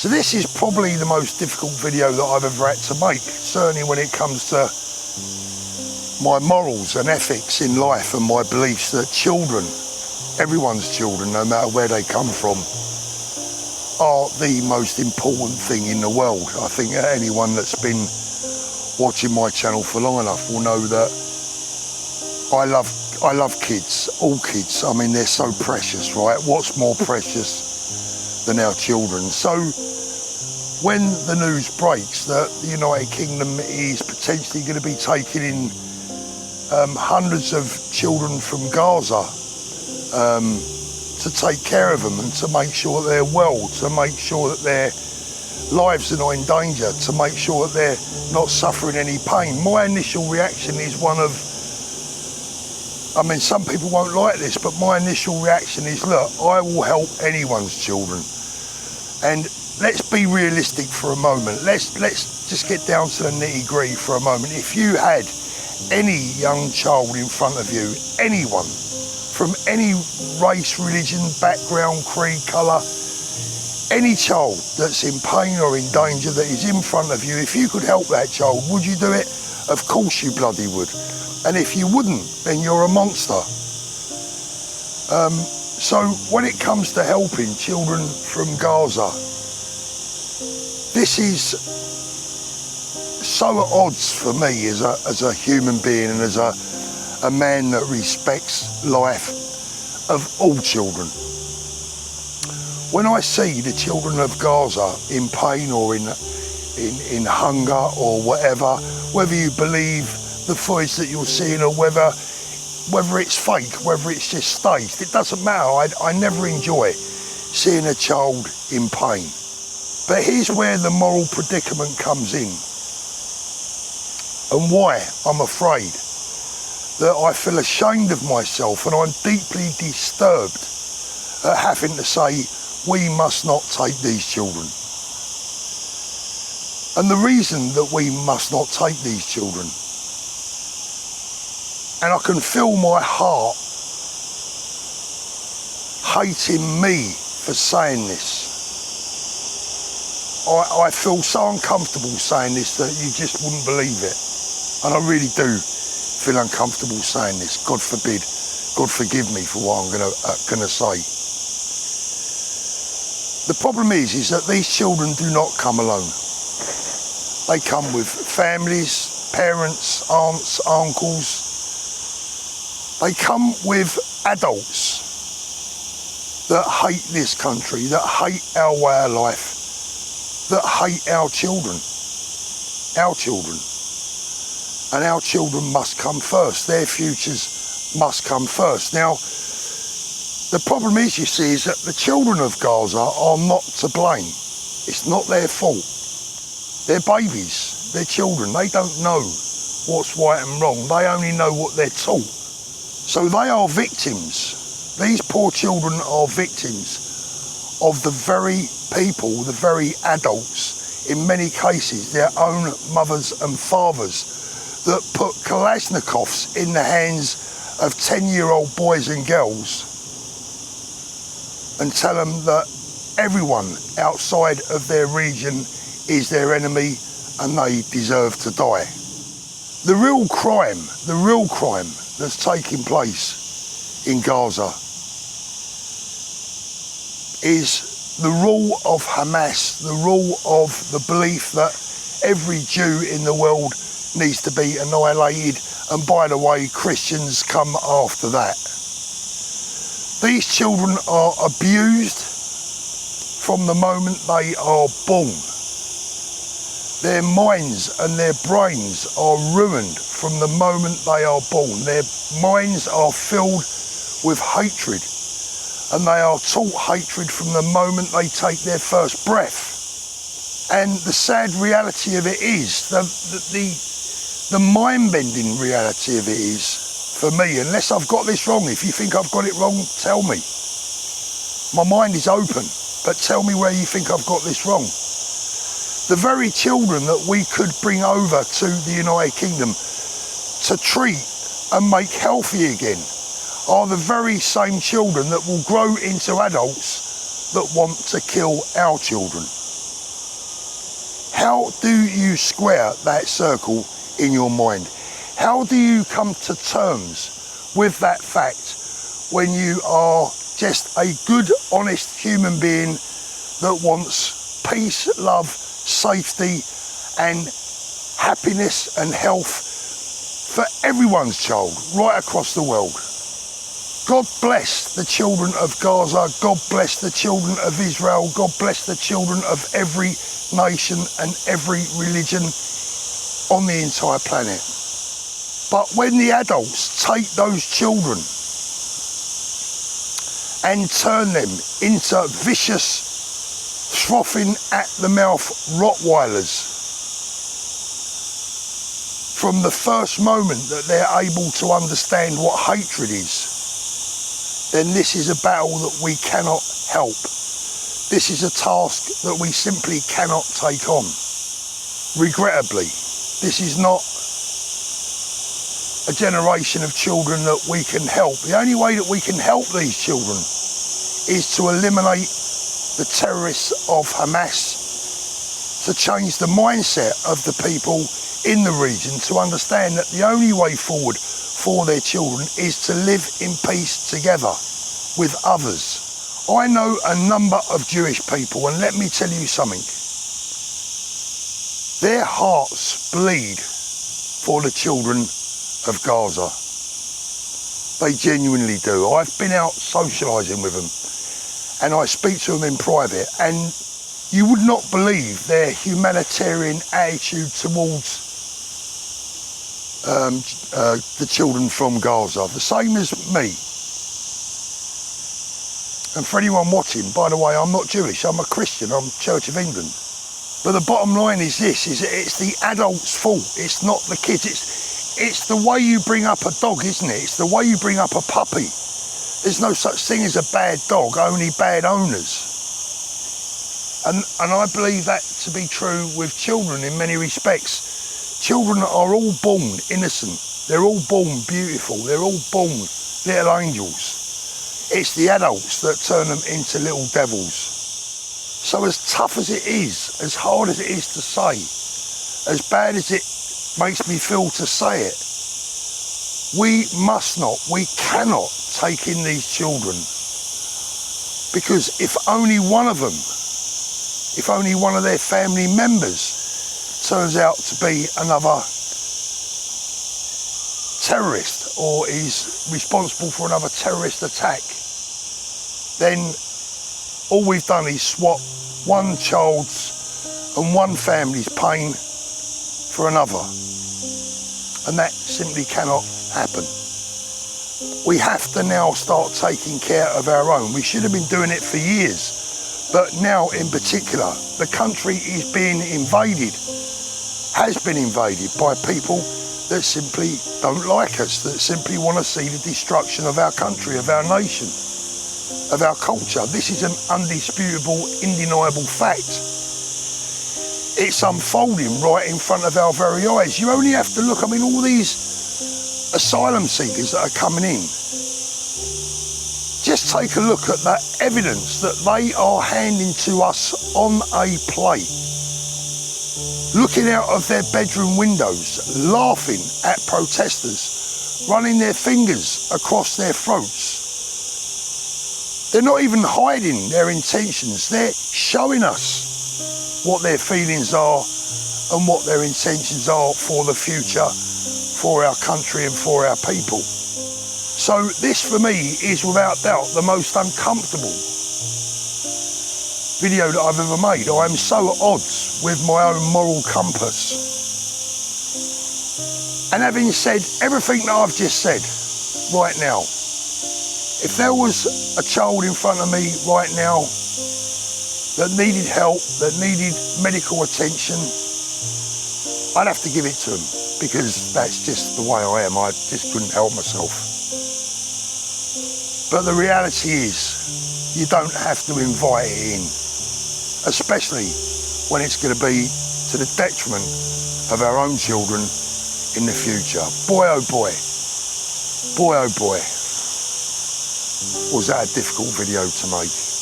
So this is probably the most difficult video that I've ever had to make, certainly when it comes to my morals and ethics in life and my beliefs that children, everyone's children, no matter where they come from, are the most important thing in the world. I think anyone that's been watching my channel for long enough will know that I love kids, all kids. I mean, they're so precious, right? What's more precious than our children? So when the news breaks that the United Kingdom is potentially going to be taking in hundreds of children from Gaza to take care of them and to make sure that they're well, to make sure that their lives are not in danger, to make sure that they're not suffering any pain, my initial reaction is one of, I mean, some people won't like this, but my initial reaction is, look, I will help anyone's children. And let's be realistic for a moment. Let's just get down to the nitty-gritty for a moment. If you had any young child in front of you, anyone, from any race, religion, background, creed, colour, any child that's in pain or in danger that is in front of you, if you could help that child, would you do it? Of course you bloody would. And if you wouldn't, then you're a monster. So when it comes to helping children from Gaza, this is so at odds for me as a human being and as a man that respects life of all children. When I see the children of Gaza in pain or in hunger or whatever, whether you believe the footage that you're seeing or whether it's fake, whether it's just staged, it doesn't matter. I never enjoy seeing a child in pain. But here's where the moral predicament comes in, and why I'm afraid that I feel ashamed of myself and I'm deeply disturbed at having to say we must not take these children. And the reason that we must not take these children, and I can feel my heart hating me for saying this. I feel so uncomfortable saying this that you just wouldn't believe it. And I really do feel uncomfortable saying this. God forbid, God forgive me for what I'm gonna say. The problem is that these children do not come alone. They come with families, parents, aunts, uncles. They come with adults that hate this country, that hate our way of life, that hate our children. Our children. And our children must come first. Their futures must come first. Now, the problem is, you see, is that the children of Gaza are not to blame. It's not their fault. They're babies. They're children. They don't know what's right and wrong. They only know what they're taught. So they are victims. These poor children are victims of the very people, the very adults, in many cases their own mothers and fathers, that put Kalashnikovs in the hands of 10-year-old boys and girls and tell them that everyone outside of their region is their enemy and they deserve to die. The real crime that's taking place in Gaza is the rule of Hamas, the rule of the belief that every Jew in the world needs to be annihilated, and by the way, Christians come after that. These children are abused from the moment they are born. Their minds and their brains are ruined from the moment they are born. Their minds are filled with hatred, and they are taught hatred from the moment they take their first breath. And the sad reality of it is, the mind-bending reality of it is, for me, unless I've got this wrong, if you think I've got it wrong, tell me. My mind is open, but tell me where you think I've got this wrong. The very children that we could bring over to the United Kingdom to treat and make healthy again are the very same children that will grow into adults that want to kill our children. How do you square that circle in your mind? How do you come to terms with that fact when you are just a good, honest human being that wants peace, love, safety and happiness and health for everyone's child right across the world? God bless the children of Gaza. God bless the children of Israel. God bless the children of every nation and every religion on the entire planet. But when the adults take those children and turn them into vicious, frothing at the mouth Rottweilers, from the first moment that they're able to understand what hatred is, then this is a battle that we cannot help. This is a task that we simply cannot take on. Regrettably, this is not a generation of children that we can help. The only way that we can help these children is to eliminate the terrorists of Hamas, to change the mindset of the people in the region to understand that the only way forward for their children is to live in peace together with others. I know a number of Jewish people, and let me tell you something. Their hearts bleed for the children of Gaza. They genuinely do. I've been out socialising with them and I speak to them in private, and you would not believe their humanitarian attitude towards the children from Gaza, the same as me. And for anyone watching, by the way, I'm not Jewish, I'm a Christian, I'm Church of England. But the bottom line is this, is that it's the adults' fault, it's not the kids. It's the way you bring up a dog, isn't it? It's the way you bring up a puppy. There's no such thing as a bad dog, only bad owners. And I believe that to be true with children in many respects. Children are all born innocent. They're all born beautiful. They're all born little angels. It's the adults that turn them into little devils. So as tough as it is, as hard as it is to say, as bad as it makes me feel to say it, we must not, we cannot take in these children. Because if only one of them, if only one of their family members turns out to be another terrorist or is responsible for another terrorist attack, then all we've done is swap one child's and one family's pain for another. And that simply cannot happen. We have to now start taking care of our own. We should have been doing it for years, but now in particular, the country is being invaded, has been invaded by people that simply don't like us, that simply want to see the destruction of our country, of our nation, of our culture. This is an undisputable, undeniable fact. It's unfolding right in front of our very eyes. You only have to look, I mean, all these asylum seekers that are coming in, just take a look at the evidence that they are handing to us on a plate, looking out of their bedroom windows, laughing at protesters, running their fingers across their throats. They're not even hiding their intentions, they're showing us what their feelings are and what their intentions are for the future, for our country and for our people. So this for me is without doubt the most uncomfortable video that I've ever made. I am so at odds with my own moral compass. And having said everything that I've just said right now, if there was a child in front of me right now that needed help, that needed medical attention, I'd have to give it to them, because that's just the way I am. I just couldn't help myself. But the reality is, you don't have to invite it in, especially when it's going to be to the detriment of our own children in the future. Boy, oh boy, boy, oh boy, was that a difficult video to make.